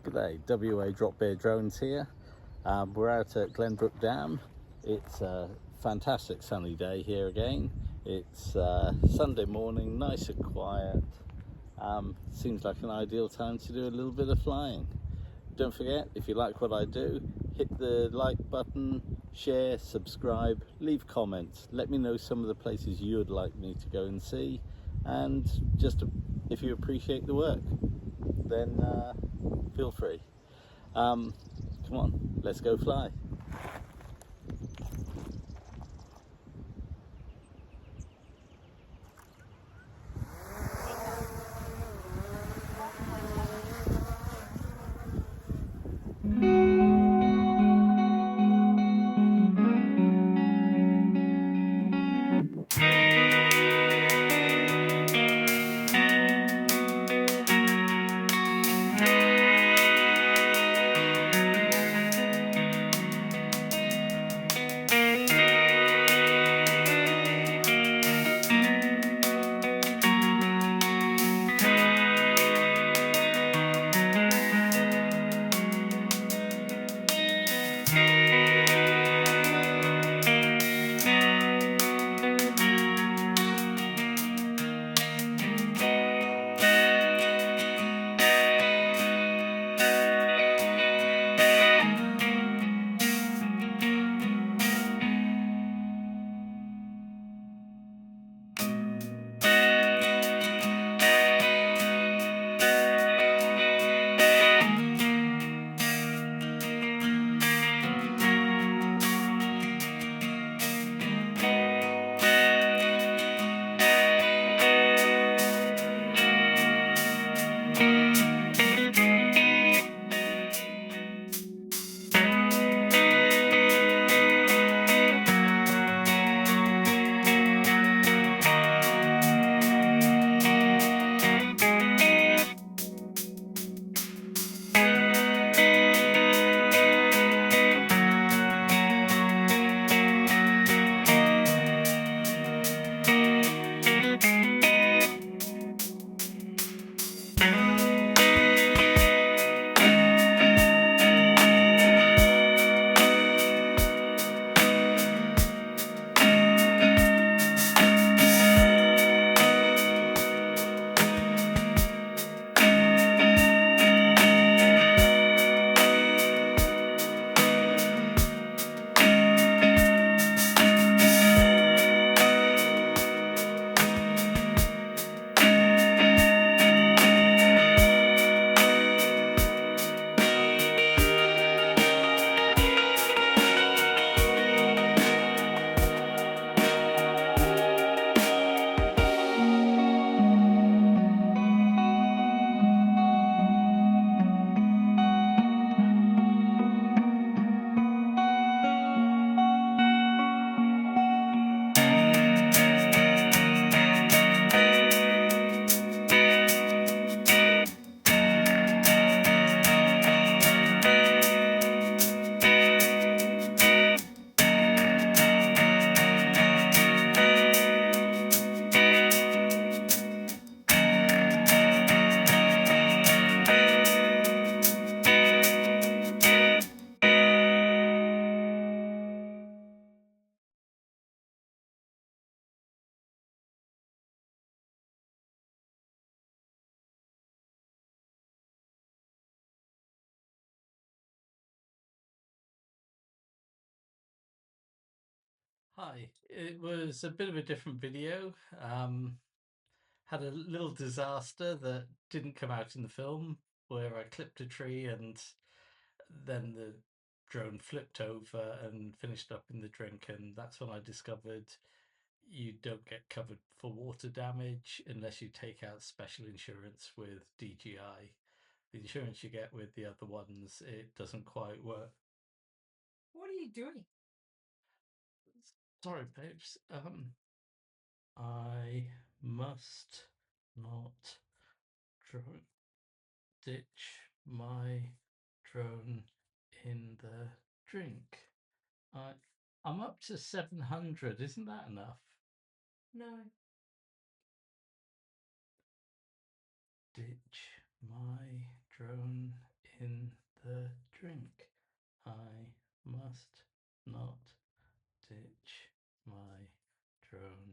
G'day, WA Drop Bear Drones here. We're out at Glen Brook Dam. It's a fantastic sunny day here again. It's Sunday morning, nice and quiet. Seems like an ideal time to do a little bit of flying. Don't forget, if you like what I do, hit the like button, share, subscribe, leave comments. Let me know some of the places you would like me to go and see, and just if you appreciate the work, then feel free. Come on, let's go fly. Hi, it was a bit of a different video. Had a little disaster that didn't come out in the film where I clipped a tree and then the drone flipped over and finished up in the drink, and that's when I discovered you don't get covered for water damage unless you take out special insurance with DJI. The insurance you get with the other ones, it doesn't quite work. What are you doing? Sorry, babes. I must not ditch my drone in the drink. I, I'm up to 700. Isn't that enough? No. Ditch my drone in the drink. I must not ditch my drone.